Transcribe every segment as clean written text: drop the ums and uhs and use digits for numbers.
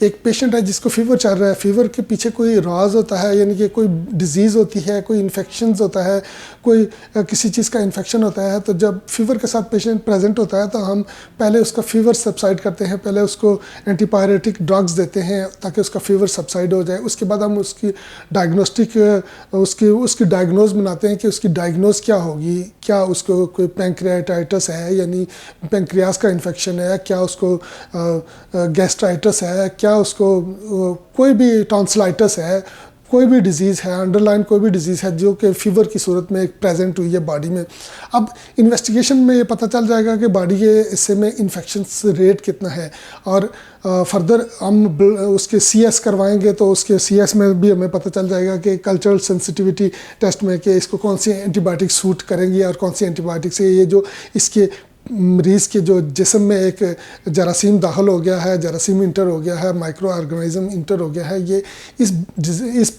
ایک پیشنٹ ہے جس کو فیور چل رہا ہے, فیور کے پیچھے کوئی راز ہوتا ہے, یعنی کہ کوئی ڈیزیز ہوتی ہے, کوئی انفیکشنز ہوتا ہے, کوئی کسی چیز کا انفیکشن ہوتا ہے. تو جب فیور کے ساتھ پیشنٹ پریزنٹ ہوتا ہے تو ہم پہلے اس کا فیور سبسائڈ کرتے ہیں, پہلے اس کو اینٹی پائریٹک ڈرگز دیتے ہیں تاکہ اس کا فیور سبسائڈ ہو جائے. اس کے بعد ہم اس کی ڈائگنوسٹک اس کی ڈائگنوز بناتے ہیں کہ اس کی ڈائگنوز کیا ہوگی, کیا اس کو کوئی پینکریاٹائٹس ہے یعنی پینکریاس کا انفیکشن ہے, کیا اس کو گیسٹرائٹس ہے, کیا اس کو کوئی بھی ٹانسلائٹس ہے, کوئی بھی ڈیزیز ہے, انڈر لائن کوئی بھی ڈیزیز ہے جو کہ فیور کی صورت میں ایک پریزنٹ ہوئی ہے باڈی میں. اب انویسٹیگیشن میں یہ پتہ چل جائے گا کہ باڈی کے حصے میں انفیکشنس ریٹ کتنا ہے, اور فردر ہم اس کے سی ایس کروائیں گے تو اس کے سی ایس میں بھی ہمیں پتہ چل جائے گا کہ کلچرل سینسٹیوٹی ٹیسٹ میں کہ اس کو کون سی اینٹی بائیوٹک سوٹ کریں گی اور کون سی اینٹی بائیوٹک سے یہ جو اس کے مریض کے جو جسم میں ایک جراثیم داخل ہو گیا ہے, جراثیم انٹر ہو گیا ہے, مائکرو آرگنائزم انٹر ہو گیا ہے, یہ اس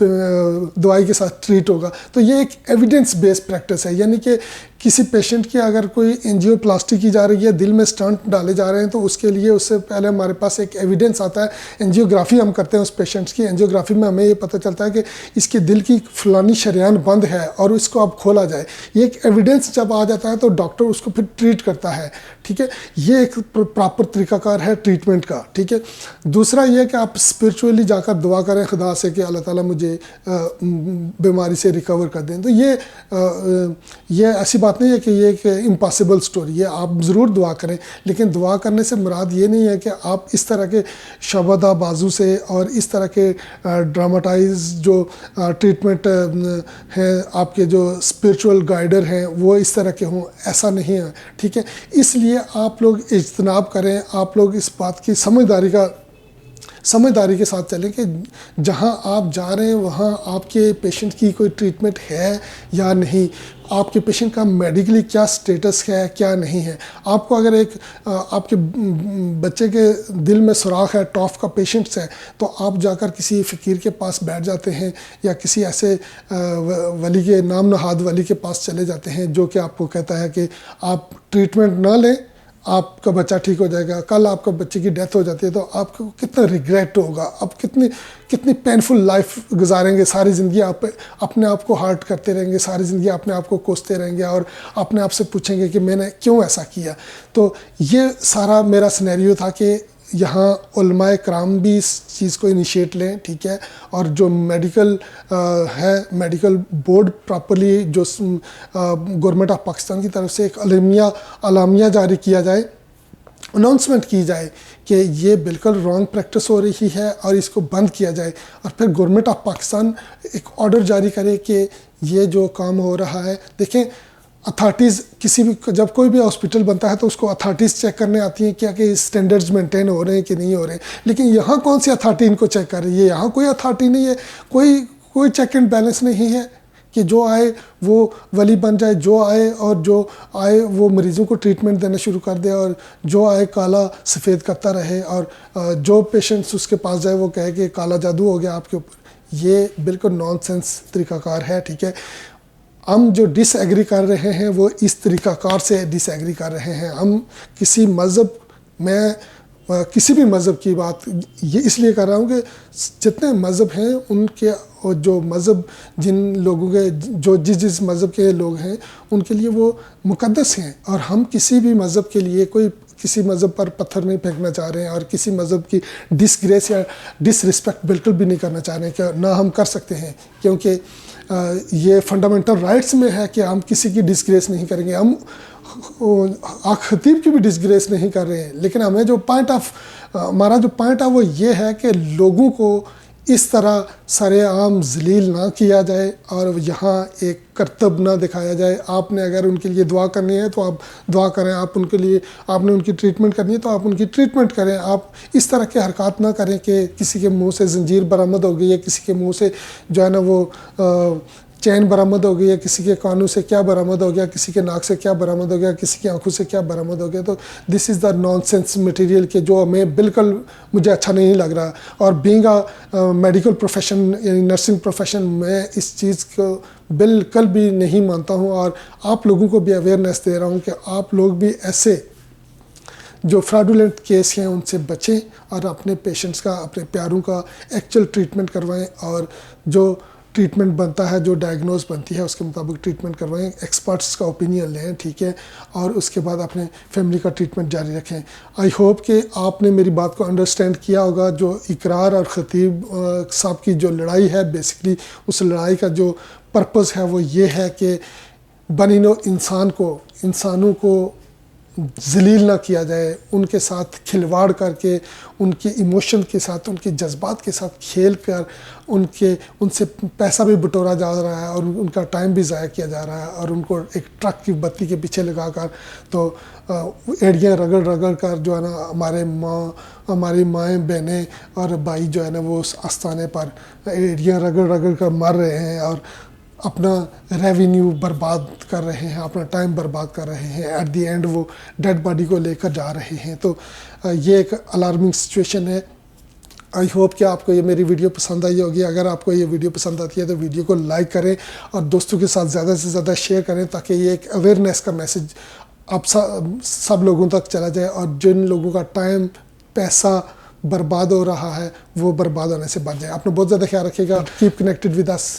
دوائی کے ساتھ ٹریٹ ہوگا. تو یہ ایک ایویڈنس بیس پریکٹس ہے, یعنی کہ کسی پیشنٹ کی اگر کوئی انجیو پلاسٹی کی جا رہی ہے, دل میں سٹنٹ ڈالے جا رہے ہیں, تو اس کے لیے اس سے پہلے ہمارے پاس ایک ایویڈنس آتا ہے. انجیوگرافی ہم کرتے ہیں اس پیشنٹس کی, انجیوگرافی میں ہمیں یہ پتہ چلتا ہے کہ اس کے دل کی فلانی شریان بند ہے اور اس کو اب کھولا جائے. یہ ایک ایویڈنس جب آ جاتا ہے تو ڈاکٹر اس کو پھر ٹریٹ کرتا ہے. ٹھیک ہے, یہ ایک پراپر طریقہ کار ہے ٹریٹمنٹ کا. ٹھیک ہے, دوسرا یہ کہ آپ اسپرچولی جا کر دعا کریں خدا سے کہ اللہ تعالیٰ مجھے بیماری سے ریکور کر دیں. تو یہ ایسی بات نہیں ہے کہ یہ ایک امپاسبل سٹوری ہے, آپ ضرور دعا کریں, لیکن دعا کرنے سے مراد یہ نہیں ہے کہ آپ اس طرح کے شبدہ بازو سے اور اس طرح کے ڈراماٹائز جو ٹریٹمنٹ ہیں, آپ کے جو اسپرچول گائیڈر ہیں وہ اس طرح کے ہوں, ایسا نہیں ہے. ٹھیک ہے, اس لیے آپ لوگ اجتناب کریں, آپ لوگ اس بات کی سمجھداری کے ساتھ چلیں کہ جہاں آپ جا رہے ہیں وہاں آپ کے پیشنٹ کی کوئی ٹریٹمنٹ ہے یا نہیں, آپ کے پیشنٹ کا میڈیکلی کیا سٹیٹس ہے کیا نہیں ہے. آپ کو اگر آپ کے بچے کے دل میں سوراخ ہے, ٹاف کا پیشنٹس ہے, تو آپ جا کر کسی فقیر کے پاس بیٹھ جاتے ہیں یا کسی ایسے ولی کے نام نہاد ولی کے پاس چلے جاتے ہیں جو کہ آپ کو کہتا ہے کہ آپ ٹریٹمنٹ نہ لیں, آپ کا بچہ ٹھیک ہو جائے گا. کل آپ کا بچے کی ڈیتھ ہو جاتی ہے تو آپ کو کتنا ریگریٹ ہوگا, آپ کتنی پینفل لائف گزاریں گے, ساری زندگی آپ اپنے آپ کو ہارٹ کرتے رہیں گے, ساری زندگی اپنے آپ کو کوستے رہیں گے اور اپنے آپ سے پوچھیں گے کہ میں نے کیوں ایسا کیا. تو یہ سارا میرا سینیریو تھا کہ یہاں علماء کرام بھی اس چیز کو انیشیٹ لیں. ٹھیک ہے, اور جو میڈیکل ہے, میڈیکل بورڈ پراپرلی جو گورنمنٹ آف پاکستان کی طرف سے ایک اعلامیہ جاری کیا جائے, اناؤنسمنٹ کی جائے کہ یہ بالکل رانگ پریکٹس ہو رہی ہے اور اس کو بند کیا جائے. اور پھر گورنمنٹ آف پاکستان ایک آرڈر جاری کرے کہ یہ جو کام ہو رہا ہے, دیکھیں اتھارٹیز کسی بھی جب کوئی بھی ہاسپٹل بنتا ہے تو اس کو اتھارٹیز چیک کرنے آتی ہیں کیا کہ اسٹینڈرڈز مینٹین ہو رہے ہیں کہ نہیں ہو رہے ہیں. لیکن یہاں کون سی اتھارٹی ان کو چیک کر رہی ہے؟ یہاں کوئی اتھارٹی نہیں ہے, کوئی چیک اینڈ بیلنس نہیں ہے کہ جو آئے وہ ولی بن جائے, جو آئے وہ مریضوں کو ٹریٹمنٹ دینا شروع کر دے, اور جو آئے کالا سفید کرتا رہے, اور جو پیشنٹس اس کے پاس جائے وہ کہے کہ کالا جادو ہو گیا آپ کے اوپر. یہ بالکل نان سینس طریقہ کار ہے. ٹھیک ہے, ہم جو ڈس ایگری کر رہے ہیں وہ اس طریقہ کار سے ڈس ایگری کر رہے ہیں. ہم کسی بھی مذہب کی بات یہ اس لیے کر رہا ہوں کہ جتنے مذہب ہیں ان کے جو مذہب جن لوگوں کے جو جس مذہب کے لوگ ہیں ان کے لیے وہ مقدس ہیں, اور ہم کسی بھی مذہب کے لیے کسی مذہب پر پتھر نہیں پھینکنا چاہ رہے ہیں اور کسی مذہب کی ڈسگریس یا ڈس رسپیکٹ بالکل بھی نہیں کرنا چاہ رہے ہیں, کہ نہ ہم کر سکتے ہیں, کیونکہ یہ فنڈامنٹل رائٹس میں ہے کہ ہم کسی کی ڈسگریس نہیں کریں گے. ہم خطیب کی بھی ڈسگریس نہیں کر رہے ہیں, لیکن ہمیں جو ہمارا جو پوائنٹ ہے وہ یہ ہے کہ لوگوں کو اس طرح سر عام ذلیل نہ کیا جائے اور یہاں ایک کرتب نہ دکھایا جائے. آپ نے اگر ان کے لیے دعا کرنی ہے تو آپ دعا کریں, آپ نے ان کی ٹریٹمنٹ کرنی ہے تو آپ ان کی ٹریٹمنٹ کریں. آپ اس طرح کے حرکات نہ کریں کہ کسی کے منہ سے زنجیر برآمد ہو گئی ہے, کسی کے منہ سے جو ہے نا وہ چین برآمد ہو گئی ہے, کسی کے کانوں سے کیا برآمد ہو گیا, کسی کے ناک سے کیا برآمد ہو گیا, کسی کی آنکھوں سے کیا برآمد ہو گیا. تو دس از دا نان سینس مٹیریل کہ جو ہمیں بالکل مجھے اچھا نہیں لگ رہا. اور بینگ میڈیکل پروفیشن یعنی نرسنگ پروفیشن میں اس چیز کو بالکل بھی نہیں مانتا ہوں, اور آپ لوگوں کو بھی اویئرنیس دے رہا ہوں کہ آپ لوگ بھی ایسے جو فراڈولنٹ کیس ہیں ان سے بچیں اور اپنے پیشنٹس کا اپنے پیاروں کا ایکچوئل ٹریٹمنٹ کروائیں اور جو ٹریٹمنٹ بنتا ہے جو ڈائگنوز بنتی ہے اس کے مطابق ٹریٹمنٹ کروائیں ایکسپرٹس کا اوپینین لیں ٹھیک ہے اور اس کے بعد اپنے فیملی کا ٹریٹمنٹ جاری رکھیں. آئی ہوپ کہ آپ نے میری بات کو انڈرسٹینڈ کیا ہوگا. جو اقرار اور خطیب صاحب کی جو لڑائی ہے بیسکلی اس لڑائی کا جو پرپز ہے وہ یہ ہے کہ بنی نوع انسانوں کو ذلیل نہ کیا جائے, ان کے ساتھ کھلواڑ کر کے ان کے ایموشن کے ساتھ ان کے جذبات کے ساتھ کھیل کر ان سے پیسہ بھی بٹورا جا رہا ہے اور ان کا ٹائم بھی ضائع کیا جا رہا ہے اور ان کو ایک ٹرک کی بتی کے پیچھے لگا کر تو ایڑیاں رگڑ کر جو ہے نا ہماری مائیں بہنیں اور بھائی جو ہے نا وہ اس آستانے پر ایڑیاں رگڑ کر مر رہے ہیں اور اپنا ریونیو برباد کر رہے ہیں, اپنا ٹائم برباد کر رہے ہیں. ایٹ دی اینڈ وہ ڈیڈ باڈی کو لے کر جا رہے ہیں. تو یہ ایک الارمنگ سچویشن ہے. آئی ہوپ کہ آپ کو یہ میری ویڈیو پسند آئی ہوگی. اگر آپ کو یہ ویڈیو پسند آتی ہے تو ویڈیو کو لائک کریں اور دوستوں کے ساتھ زیادہ سے زیادہ شیئر کریں تاکہ یہ ایک اویئرنیس کا میسج آپ سب لوگوں تک چلا جائے اور جن لوگوں کا ٹائم پیسہ برباد ہو رہا ہے وہ برباد ہونے سے بچ جائے. آپ نے بہت زیادہ خیال رکھیے گا. Keep connected with us.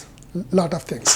Lot of things.